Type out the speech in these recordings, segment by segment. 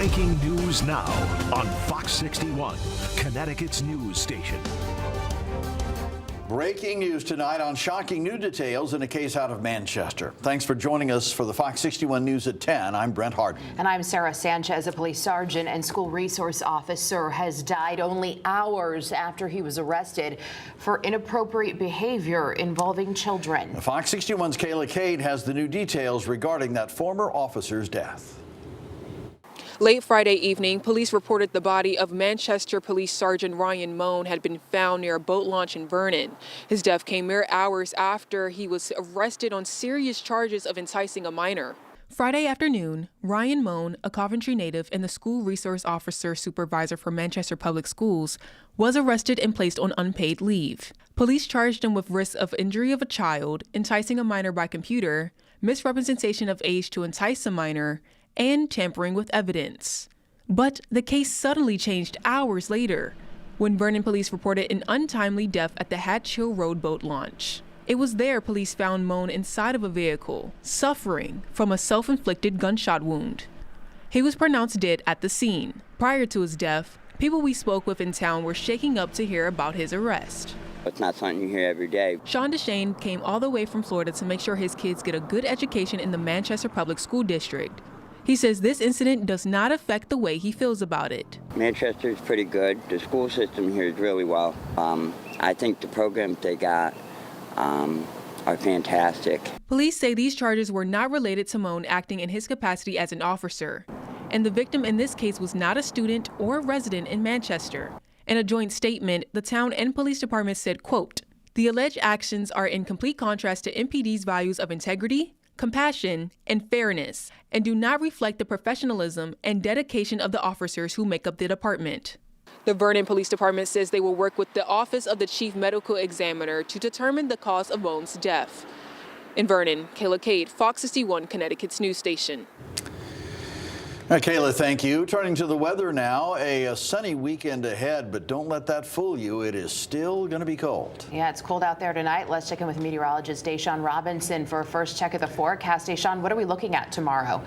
Breaking news now on Fox 61, Connecticut's news station. Breaking news tonight on shocking new details in a case out of Manchester. Thanks for joining us for the Fox 61 News at 10. I'm Brent Harden. And I'm Sarah Sanchez. A police sergeant and school resource officer has died only hours after he was arrested for inappropriate behavior involving children. Fox 61's Kayla Cade has the new details regarding that former officer's death. Late Friday evening, police reported the body of Manchester Police Sergeant Ryan Moan had been found near a boat launch in Vernon. His death came mere hours after he was arrested on serious charges of enticing a minor. Friday afternoon, Ryan Moan, a Coventry native and the school resource officer supervisor for Manchester Public Schools, was arrested and placed on unpaid leave. Police charged him with risk of injury of a child, enticing a minor by computer, misrepresentation of age to entice a minor, and tampering with evidence. But the case suddenly changed hours later when Vernon police reported an untimely death at the Hatch Hill Road boat launch. It was there police found Moan inside of a vehicle, suffering from a self-inflicted gunshot wound. He was pronounced dead at the scene. Prior to his death, people we spoke with in town were shaking up to hear about his arrest. It's not something you hear every day. Sean DeShane came all the way from Florida to make sure his kids get a good education in the Manchester Public School District. He says this incident does not affect the way he feels about it. Manchester is pretty good. The school system here is really well. I think the programs they got are fantastic. Police say these charges were not related to Moan acting in his capacity as an officer. And the victim in this case was not a student or a resident in Manchester. In a joint statement, the town and police department said, quote, "The alleged actions are in complete contrast to MPD's values of integrity, compassion, and fairness, and do not reflect the professionalism and dedication of the officers who make up the department." The Vernon Police Department says they will work with the Office of the Chief Medical Examiner to determine the cause of Moan's death. In Vernon, Kayla Cade, Fox 61, Connecticut's news station. Kayla, thank you. Turning to the weather now, a sunny weekend ahead, but don't let that fool you. It is still going to be cold. Yeah, it's cold out there tonight. Let's check in with meteorologist Deshaun Robinson for a first check of the forecast. Deshaun, what are we looking at tomorrow?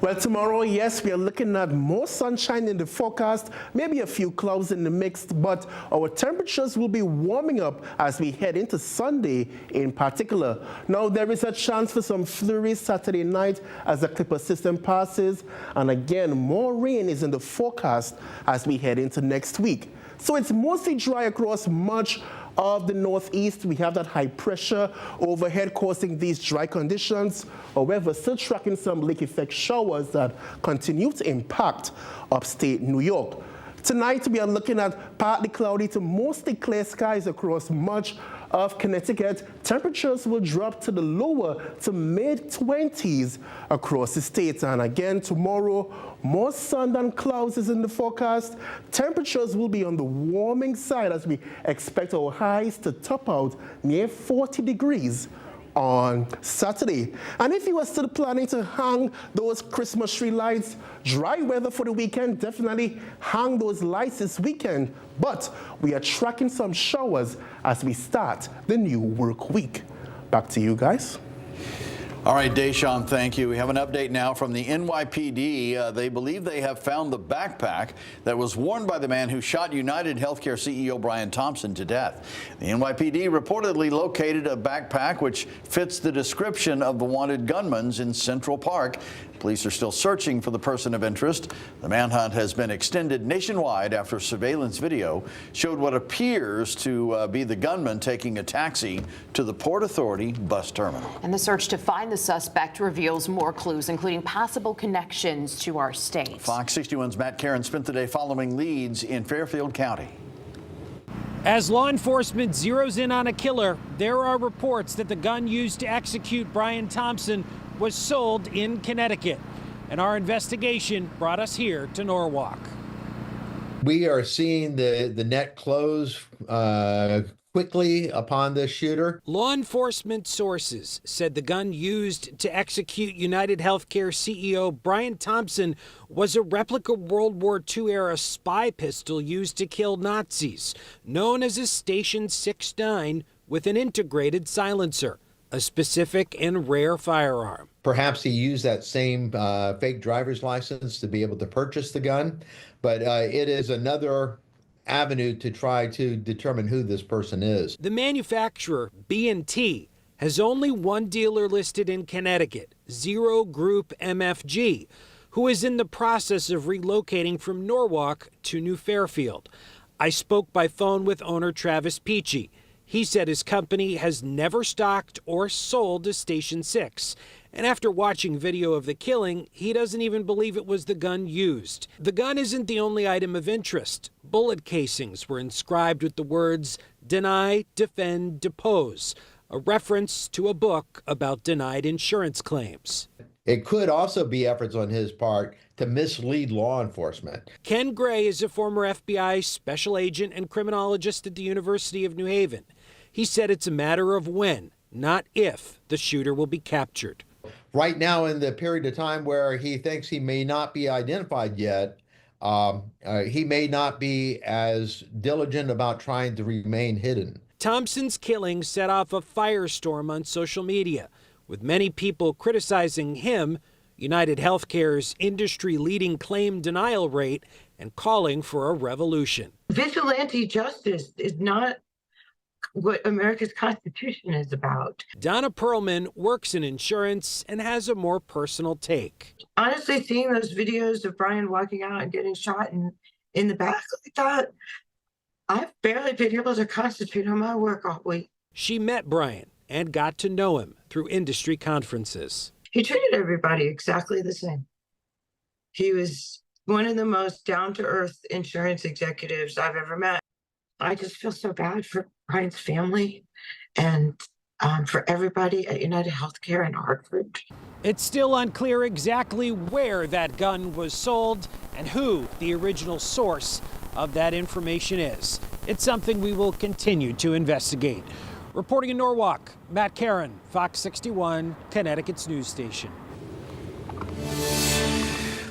Well, tomorrow, yes, we are looking at more sunshine in the forecast, maybe a few clouds in the mix, but our temperatures will be warming up as we head into Sunday in particular. Now, there is a chance for some flurries Saturday night as the Clipper system passes, and again, more rain is in the forecast as we head into next week. So it's mostly dry across much of the northeast. We have that high pressure overhead causing these dry conditions. However, still tracking some lake effect showers that continue to impact upstate New York. Tonight, we are looking at partly cloudy to mostly clear skies across much of Connecticut. Temperatures will drop to the lower to mid-20s across the state. And again, tomorrow, more sun than clouds is in the forecast. Temperatures will be on the warming side as we expect our highs to top out near 40 degrees on Saturday. And if you are still planning to hang those Christmas tree lights, dry weather for the weekend, definitely hang those lights this weekend. But we are tracking some showers as we start the new work week. Back to you guys. All right, Deshaun, thank you. We have an update now from the NYPD. They believe they have found the backpack that was worn by the man who shot United Healthcare CEO Brian Thompson to death. The NYPD reportedly located a backpack which fits the description of the wanted gunman's in Central Park. Police are still searching for the person of interest. The manhunt has been extended nationwide after surveillance video showed what appears to be the gunman taking a taxi to the Port Authority bus terminal. And the search to find the suspect reveals more clues, including possible connections to our state. Fox 61's Matt Karen spent the day following leads in Fairfield County. As law enforcement zeroes in on a killer, there are reports that the gun used to execute Brian Thompson was sold in Connecticut. And our investigation brought us here to Norwalk. We are seeing the net close quickly upon this shooter. Law enforcement sources said the gun used to execute United Healthcare CEO Brian Thompson was a replica World War II-era spy pistol used to kill Nazis, known as a Station 6.9 with an integrated silencer, a specific and rare firearm. Perhaps he used that same fake driver's license to be able to purchase the gun, but it is another avenue to try to determine who this person is. The manufacturer, B&T, has only one dealer listed in Connecticut, Zero Group MFG, who is in the process of relocating from Norwalk to New Fairfield. I spoke by phone with owner Travis Peachy. He said his company has never stocked or sold a Station 6. And after watching video of the killing, he doesn't even believe it was the gun used. The gun isn't the only item of interest. Bullet casings were inscribed with the words, "Deny, Defend, Depose," a reference to a book about denied insurance claims. It could also be efforts on his part to mislead law enforcement. Ken Gray is a former FBI special agent and criminologist at the University of New Haven. He said it's a matter of when, not if, the shooter will be captured. Right now, in the period of time where he thinks he may not be identified yet, he may not be as diligent about trying to remain hidden. Thompson's killing set off a firestorm on social media, with many people criticizing him, United Healthcare's industry-leading claim denial rate, and calling for a revolution. Vigilante justice is not what America's Constitution is about. Donna Perlman works in insurance and has a more personal take. Honestly, seeing those videos of Brian walking out and getting shot in the back like that, I've barely been able to concentrate on my work all week. She met Brian and got to know him through industry conferences. He treated everybody exactly the same. He was one of the most down-to-earth insurance executives I've ever met. I just feel so bad for Brian's family and for everybody at United Healthcare in Hartford. It's still unclear exactly where that gun was sold and who the original source of that information is. It's something we will continue to investigate. Reporting in Norwalk, Matt Caron, Fox 61, Connecticut's news station.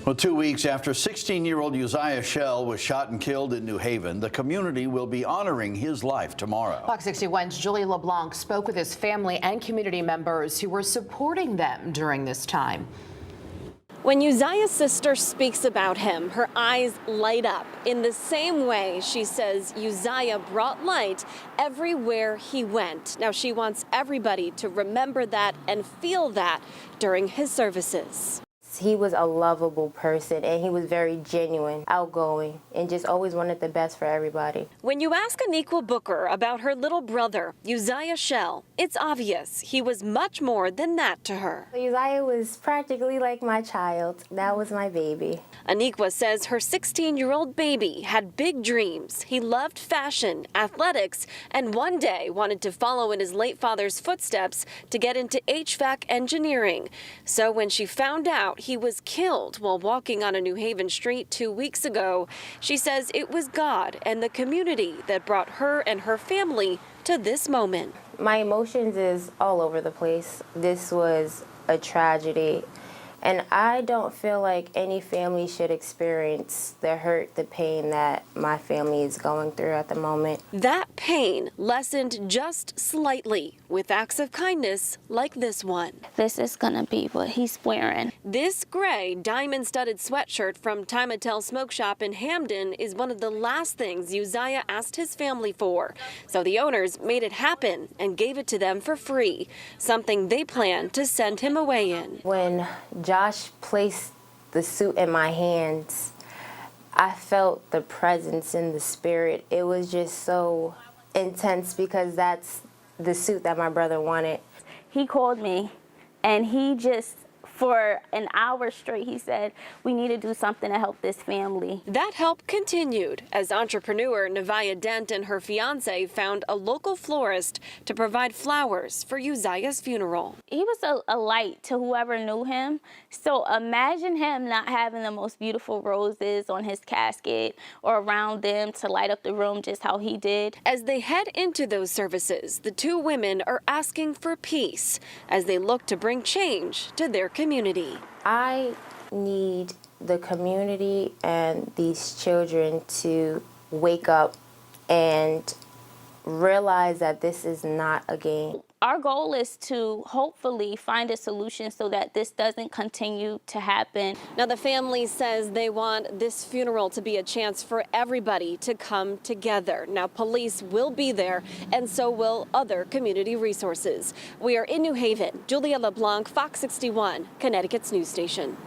Well, 2 weeks after 16-year-old Uzziah Shell was shot and killed in New Haven, the community will be honoring his life tomorrow. Fox 61's Julie LeBlanc spoke with his family and community members who were supporting them during this time. When Uzziah's sister speaks about him, her eyes light up. In the same way, she says Uzziah brought light everywhere he went. Now she wants everybody to remember that and feel that during his services. He was a lovable person, and he was very genuine, outgoing, and just always wanted the best for everybody. When you ask Aniqua Booker about her little brother, Uzziah Shell, it's obvious he was much more than that to her. Uzziah was practically like my child. That was my baby. Aniqua says her 16-year-old baby had big dreams. He loved fashion, athletics, and one day wanted to follow in his late father's footsteps to get into HVAC engineering. So when she found out he was killed while walking on a New Haven street 2 weeks ago, she says it was God and the community that brought her and her family to this moment. My emotions is all over the place. This was a tragedy. And I don't feel like any family should experience the hurt, the pain that my family is going through at the moment. That pain lessened just slightly with acts of kindness like this one. This is gonna be what he's wearing. This gray diamond-studded sweatshirt from Timatel Smoke Shop in Hamden is one of the last things Uzziah asked his family for. So the owners made it happen and gave it to them for free, something they plan to send him away in. When Josh placed the suit in my hands, I felt the presence in the spirit. It was just so intense because that's the suit that my brother wanted. He called me and he just, for an hour straight, he said, we need to do something to help this family. That help continued as entrepreneur Nevaeh Dent and her fiance found a local florist to provide flowers for Uzziah's funeral. He was a light to whoever knew him. So imagine him not having the most beautiful roses on his casket or around them to light up the room just how he did. As they head into those services, the two women are asking for peace as they look to bring change to their community. I need the community and these children to wake up and realize that this is not a game. Our goal is to hopefully find a solution so that this doesn't continue to happen. Now, the family says they want this funeral to be a chance for everybody to come together. Now, police will be there, and so will other community resources. We are in New Haven. Julia LeBlanc, Fox 61, Connecticut's news station.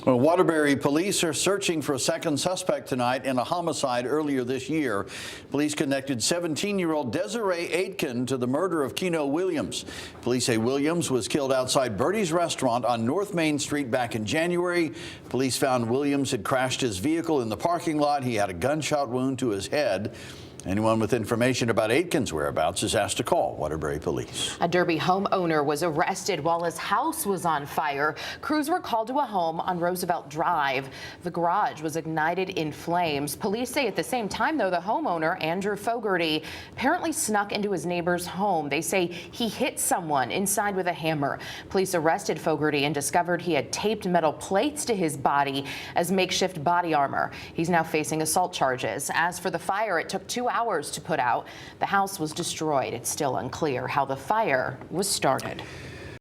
Well, Waterbury police are searching for a second suspect tonight in a homicide earlier this year. Police connected 17-year-old Desiree Aitken to the murder of Keno Williams. Police say Williams was killed outside Birdie's restaurant on North Main Street back in January. Police found Williams had crashed his vehicle in the parking lot. He had a gunshot wound to his head. Anyone with information about Aitken's whereabouts is asked to call Waterbury Police. A Derby homeowner was arrested while his house was on fire. Crews were called to a home on Roosevelt Drive. The garage was ignited in flames. Police say at the same time, though, the homeowner, Andrew Fogarty, apparently snuck into his neighbor's home. They say he hit someone inside with a hammer. Police arrested Fogarty and discovered he had taped metal plates to his body as makeshift body armor. He's now facing assault charges. As for the fire, it took 2 hours to put out. The house was destroyed. It's still unclear how the fire was started.